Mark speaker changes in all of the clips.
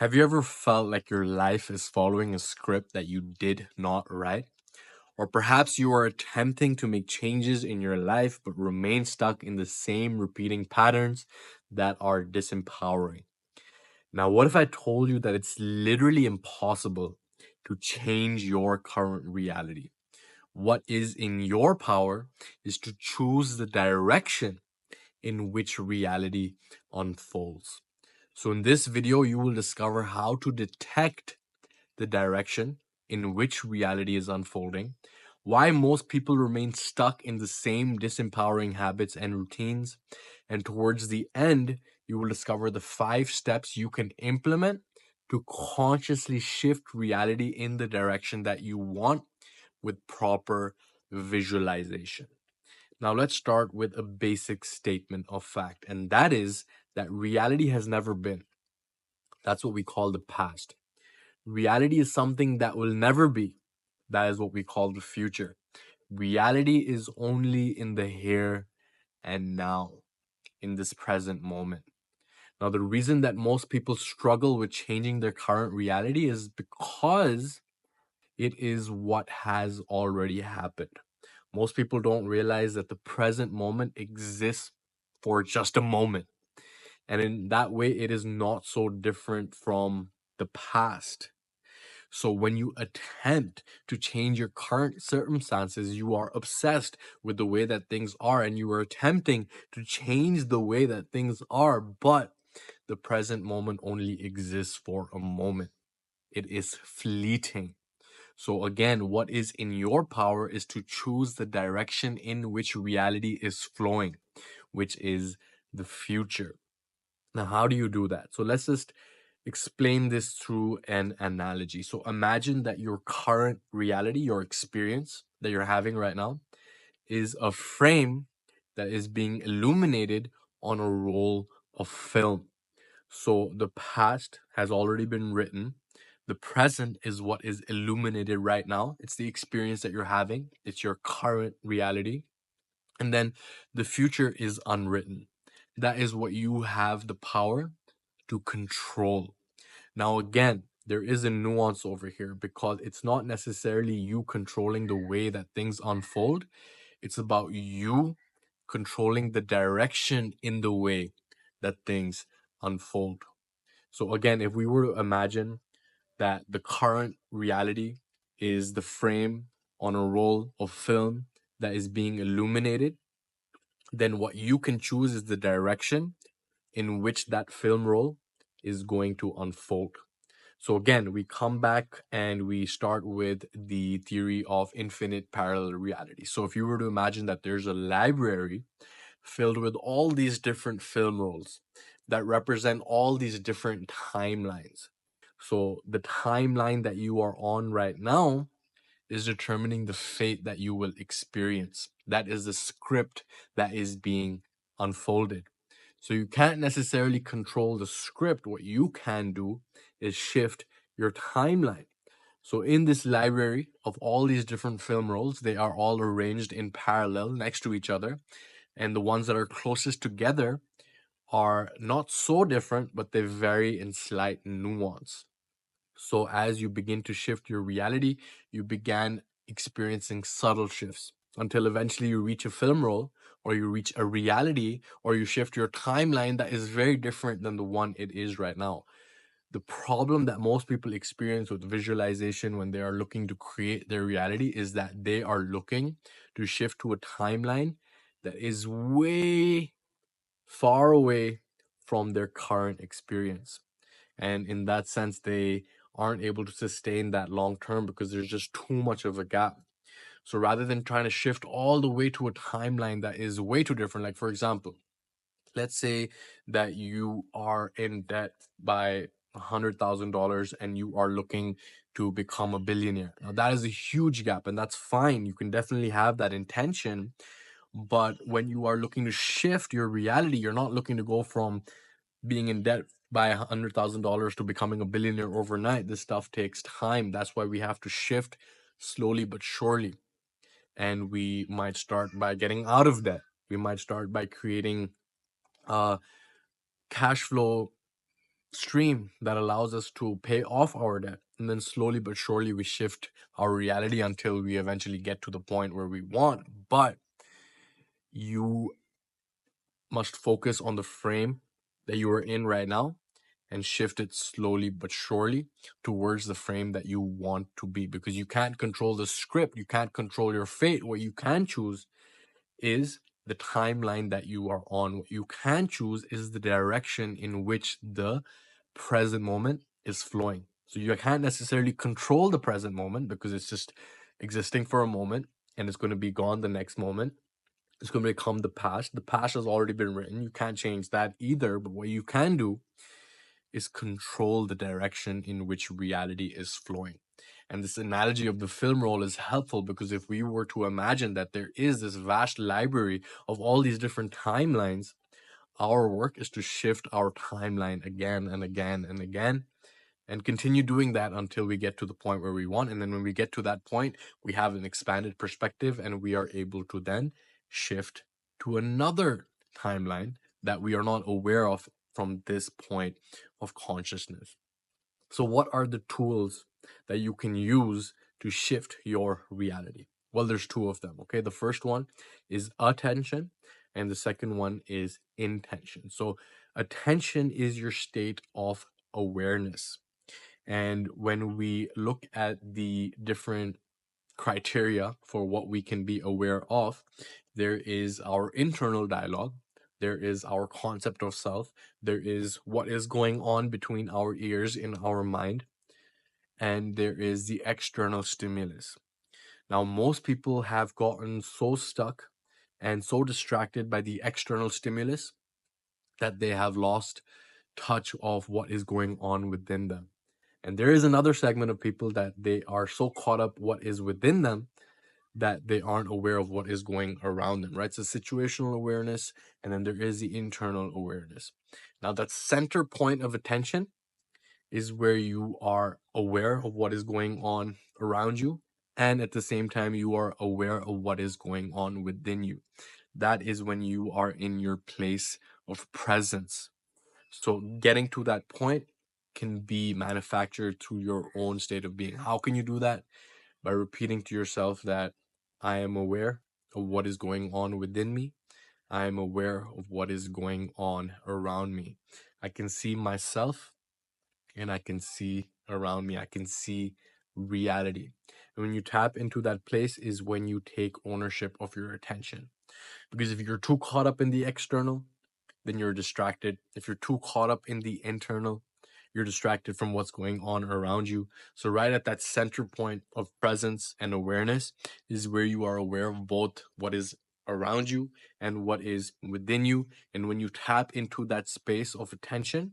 Speaker 1: Have you ever felt like your life is following a script that you did not write? Or perhaps you are attempting to make changes in your life but remain stuck in the same repeating patterns that are disempowering. Now, what if I told you that it's literally impossible to change your current reality? What is in your power is to choose the direction in which reality unfolds. So, in this video, you will discover how to detect the direction in which reality is unfolding, why most people remain stuck in the same disempowering habits and routines, and towards the end, you will discover the 5 steps you can implement to consciously shift reality in the direction that you want with proper visualization. Now, let's start with a basic statement of fact, and that is that reality has never been. That's what we call the past. Reality is something that will never be. That is what we call the future. Reality is only in the here and now, in this present moment. Now, the reason that most people struggle with changing their current reality is because it is what has already happened. Most people don't realize that the present moment exists for just a moment. And in that way, it is not so different from the past. So when you attempt to change your current circumstances, you are obsessed with the way that things are and you are attempting to change the way that things are, but the present moment only exists for a moment. It is fleeting. So again, what is in your power is to choose the direction in which reality is flowing, which is the future. Now, how do you do that? So let's just explain this through an analogy. So imagine that your current reality, your experience that you're having right now, is a frame that is being illuminated on a roll of film. So the past has already been written. The present is what is illuminated right now. It's the experience that you're having, it's your current reality. And then the future is unwritten. That is what you have the power to control. Now, again, there is a nuance over here because it's not necessarily you controlling the way that things unfold. It's about you controlling the direction in the way that things unfold. So, again, if we were to imagine that the current reality is the frame on a roll of film that is being illuminated, then what you can choose is the direction in which that film roll is going to unfold. So again, we come back and we start with the theory of infinite parallel reality. So if you were to imagine that there's a library filled with all these different film rolls that represent all these different timelines. So the timeline that you are on right now is determining the fate that you will experience. That is the script that is being unfolded. So you can't necessarily control the script. What you can do is shift your timeline. So in this library of all these different film rolls, they are all arranged in parallel next to each other. And the ones that are closest together are not so different, but they vary in slight nuance. So as you begin to shift your reality, you began experiencing subtle shifts until eventually you reach a film roll or you reach a reality or you shift your timeline that is very different than the one it is right now. The problem that most people experience with visualization when they are looking to create their reality is that they are looking to shift to a timeline that is way far away from their current experience. And in that sense, they aren't able to sustain that long term because there's just too much of a gap. So rather than trying to shift all the way to a timeline that is way too different, like for example, let's say that you are in debt by $100,000 and you are looking to become a billionaire. Now that is a huge gap, and that's fine. You can definitely have that intention. But when you are looking to shift your reality, you're not looking to go from being in debt by $100,000 to becoming a billionaire overnight. This stuff takes time. That's why we have to shift slowly but surely. And we might start by getting out of debt. We might start by creating cash flow stream that allows us to pay off our debt. And then slowly but surely we shift our reality until we eventually get to the point where we want. But you must focus on the frame that you are in right now and shift it slowly but surely towards the frame that you want to be, because you can't control the script, you can't control your fate. What you can choose is the timeline that you are on. What you can choose is the direction in which the present moment is flowing. So you can't necessarily control the present moment because it's just existing for a moment and it's going to be gone the next moment. It's going to become the past. The past has already been written. You can't change that either. But what you can do is control the direction in which reality is flowing. And this analogy of the film roll is helpful because if we were to imagine that there is this vast library of all these different timelines, our work is to shift our timeline again and again and again and continue doing that until we get to the point where we want. And then when we get to that point, we have an expanded perspective and we are able to then shift to another timeline that we are not aware of from this point of consciousness. So, what are the tools that you can use to shift your reality? Well, there's two of them. Okay. The first one is attention, and the second one is intention. So, attention is your state of awareness. And when we look at the different criteria for what we can be aware of, there is our internal dialogue, there is our concept of self, there is what is going on between our ears in our mind, and there is the external stimulus. Now, most people have gotten so stuck and so distracted by the external stimulus that they have lost touch of what is going on within them. And there is another segment of people that they are so caught up what is within them that they aren't aware of what is going around them, right? So situational awareness, and then there is the internal awareness. Now, that center point of attention is where you are aware of what is going on around you, and at the same time, you are aware of what is going on within you. That is when you are in your place of presence. So getting to that point can be manufactured through your own state of being. How can you do that? By repeating to yourself that I am aware of what is going on within me. I am aware of what is going on around me. I can see myself and I can see around me. I can see reality. And when you tap into that place is when you take ownership of your attention. Because if you're too caught up in the external, then you're distracted. If you're too caught up in the internal, you're distracted from what's going on around you. So, right at that center point of presence and awareness is where you are aware of both what is around you and what is within you. And when you tap into that space of attention,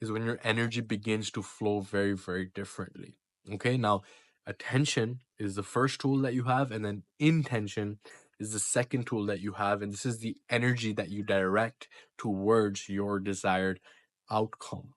Speaker 1: is when your energy begins to flow very, very differently. Okay, now attention is the first tool that you have, and then intention is the second tool that you have, and this is the energy that you direct towards your desired outcome.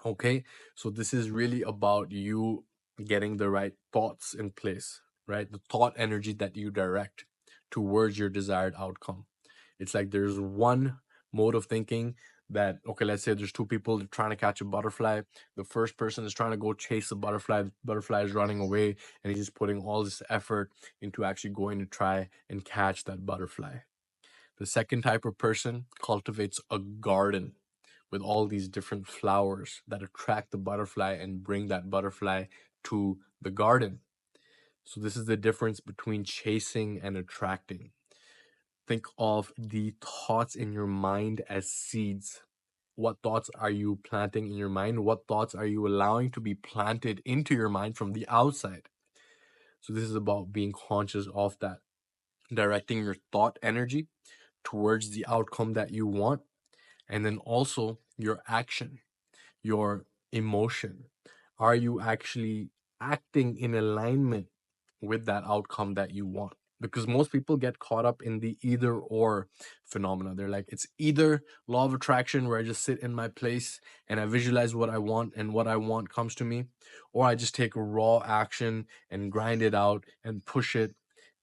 Speaker 1: Okay, so this is really about you getting the right thoughts in place, right? The thought energy that you direct towards your desired outcome. It's like there's one mode of thinking that, okay, let's say there's two people trying to catch a butterfly. The first person is trying to go chase the butterfly is running away, and he's just putting all this effort into actually going to try and catch that butterfly. The second type of person cultivates a garden with all these different flowers that attract the butterfly and bring that butterfly to the garden. So, this is the difference between chasing and attracting. Think of the thoughts in your mind as seeds. What thoughts are you planting in your mind? What thoughts are you allowing to be planted into your mind from the outside? So, this is about being conscious of that, directing your thought energy towards the outcome that you want, and then also your action, your emotion. Are you actually acting in alignment with that outcome that you want? Because most people get caught up in the either or phenomena. They're like, it's either law of attraction where I just sit in my place and I visualize what I want and what I want comes to me, or I just take raw action and grind it out and push it.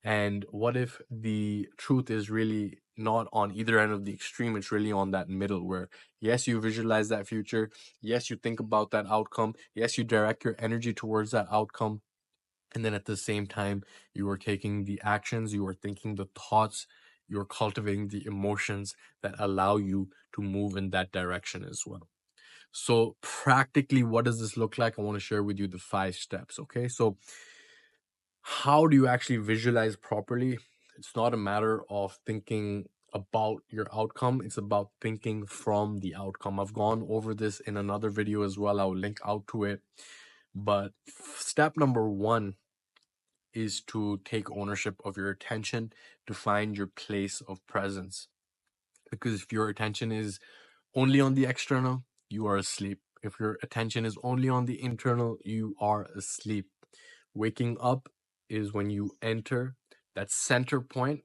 Speaker 1: And what if the truth is really not on either end of the extreme. It's really on that middle where, yes, you visualize that future. Yes, you think about that outcome. Yes, you direct your energy towards that outcome. And then at the same time, you are taking the actions, you are thinking the thoughts, you're cultivating the emotions that allow you to move in that direction as well. So, practically, what does this look like? I want to share with you the 5 steps. Okay. So, how do you actually visualize properly? It's not a matter of thinking about your outcome, it's about thinking from the outcome. I've gone over this in another video as well. I'll link out to it. But step number 1 is to take ownership of your attention, to find your place of presence. Because if your attention is only on the external, you are asleep. If your attention is only on the internal, you are asleep. Waking up is when you enter that center point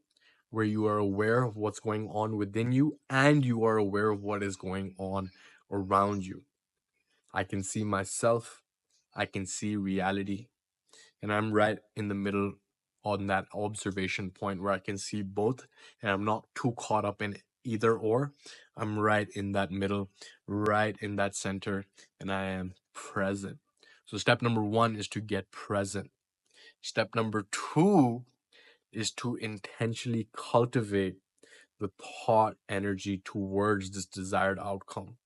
Speaker 1: where you are aware of what's going on within you and you are aware of what is going on around you. I can see myself, I can see reality, and I'm right in the middle on that observation point where I can see both, and I'm not too caught up in either or. I'm right in that middle, right in that center, and I am present. So step number 1 is to get present. Step number 2 is to intentionally cultivate the thought energy towards this desired outcome.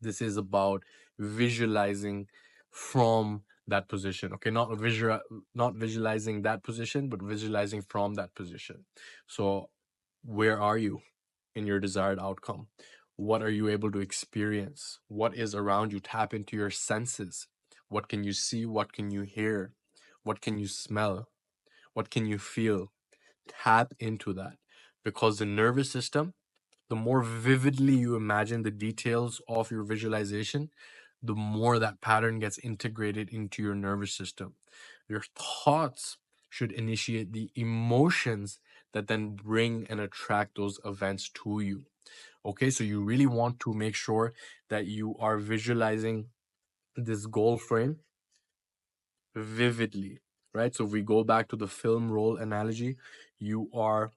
Speaker 1: This is about visualizing from that position. Okay, not visualizing that position, but visualizing from that position. So where are you in your desired outcome? What are you able to experience? What is around you? Tap into your senses. What can you see? What can you hear? What can you smell? What can you feel? Tap into that, because the nervous system, the more vividly you imagine the details of your visualization, the more that pattern gets integrated into your nervous system. Your thoughts should initiate the emotions that then bring and attract those events to you. Okay, so you really want to make sure that you are visualizing this goal frame vividly, right? So if we go back to the film roll analogy, you are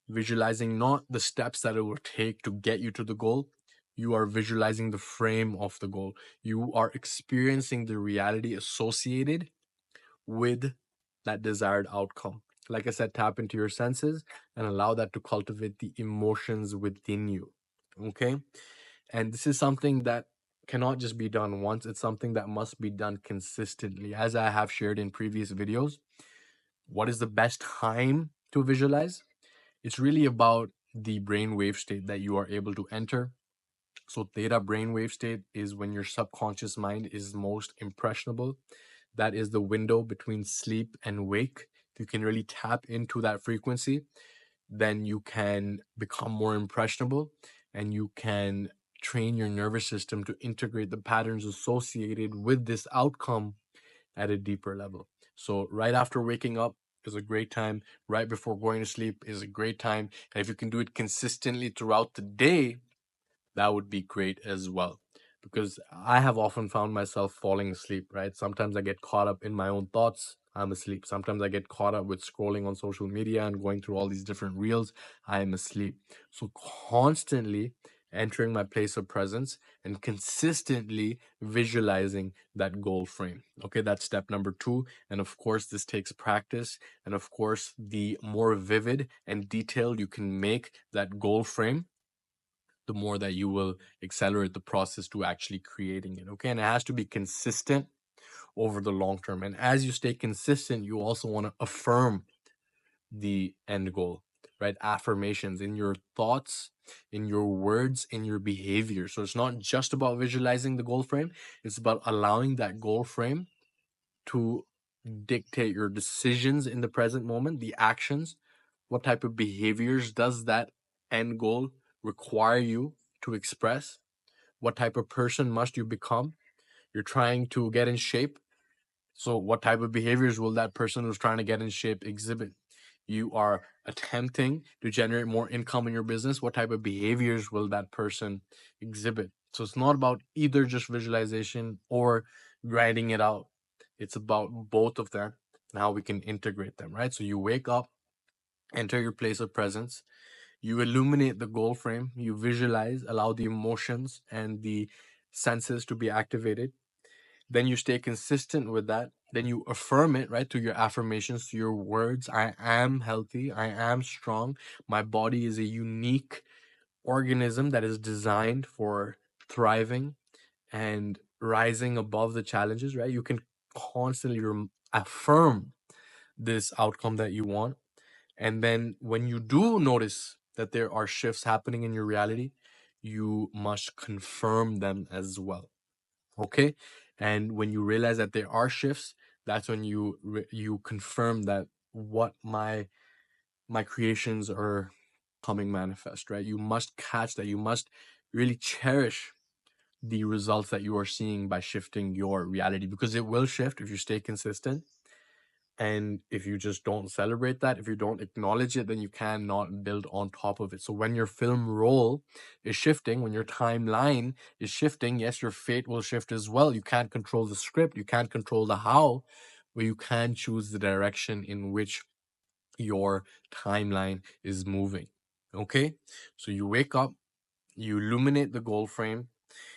Speaker 1: visualizing not the steps that it will take to get you to the goal. You are visualizing the frame of the goal. You are experiencing the reality associated with that desired outcome. Like I said, tap into your senses and allow that to cultivate the emotions within you. Okay. And this is something that cannot just be done once, it's something that must be done consistently. As I have shared in previous videos, what is the best time to visualize? It's really about the brainwave state that you are able to enter. So theta brainwave state is when your subconscious mind is most impressionable. That is the window between sleep and wake. If you can really tap into that frequency, then you can become more impressionable and you can train your nervous system to integrate the patterns associated with this outcome at a deeper level. So right after waking up is a great time. Right before going to sleep is a great time. And if you can do it consistently throughout the day, that would be great as well. Because I have often found myself falling asleep, right? Sometimes I get caught up in my own thoughts, I'm asleep. Sometimes I get caught up with scrolling on social media and going through all these different reels, I am asleep. So constantly entering my place of presence and consistently visualizing that goal frame. Okay, that's step number 2. And of course, this takes practice. And of course, the more vivid and detailed you can make that goal frame, the more that you will accelerate the process to actually creating it. Okay, and it has to be consistent over the long term. And as you stay consistent, you also want to affirm the end goal, right? Affirmations in your thoughts, in your words, in your behavior. So it's not just about visualizing the goal frame, it's about allowing that goal frame to dictate your decisions in the present moment, the actions. What type of behaviors does that end goal require you to express? What type of person must you become? You're trying to get in shape. So, what type of behaviors will that person who's trying to get in shape exhibit? You are attempting to generate more income in your business. What type of behaviors will that person exhibit? So, it's not about either just visualization or grinding it out, it's about both of them and how we can integrate them, right? So, you wake up, enter your place of presence, You illuminate the goal frame, you visualize, allow the emotions and the senses to be activated. Then you stay consistent with that. Then you affirm it, right, through your affirmations, through your words. I am healthy. I am strong. My body is a unique organism that is designed for thriving and rising above the challenges, right? You can constantly affirm this outcome that you want. And then when you do notice that there are shifts happening in your reality, you must confirm them as well. Okay? And when you realize that there are shifts, that's when you confirm that what my creations are coming manifest, right? You must catch that. You must really cherish the results that you are seeing by shifting your reality, because it will shift if you stay consistent. And if you just don't celebrate that, if you don't acknowledge it, then you cannot build on top of it. So when your film role is shifting, when your timeline is shifting, yes, your fate will shift as well. You can't control the script, you can't control the how, but you can choose the direction in which your timeline is moving. Okay? So you wake up, you illuminate the goal frame,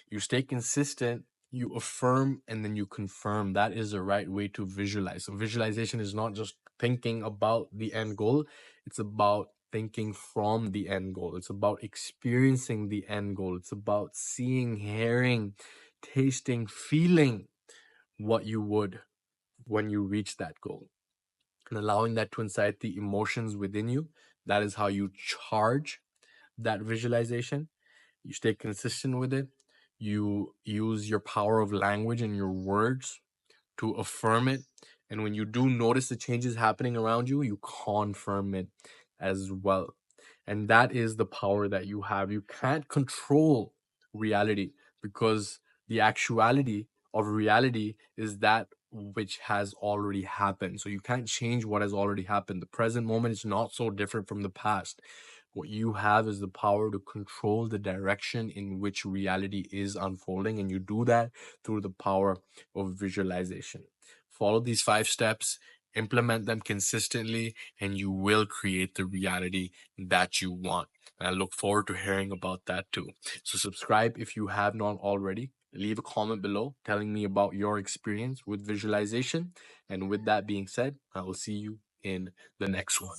Speaker 1: you stay consistent, you affirm, and then you confirm. That is the right way to visualize. So visualization is not just thinking about the end goal, it's about thinking from the end goal. It's about experiencing the end goal. It's about seeing, hearing, tasting, feeling what you would when you reach that goal, and allowing that to incite the emotions within you. That is how you charge that visualization. You stay consistent with it. You use your power of language and your words to affirm it. And when you do notice the changes happening around you, you confirm it as well. And that is the power that you have. You can't control reality, because the actuality of reality is that which has already happened. So you can't change what has already happened. The present moment is not so different from the past. What you have is the power to control the direction in which reality is unfolding, and you do that through the power of visualization. Follow these 5 steps, implement them consistently, and you will create the reality that you want. And I look forward to hearing about that too. So subscribe if you have not already. Leave a comment below telling me about your experience with visualization. And with that being said, I will see you in the next one.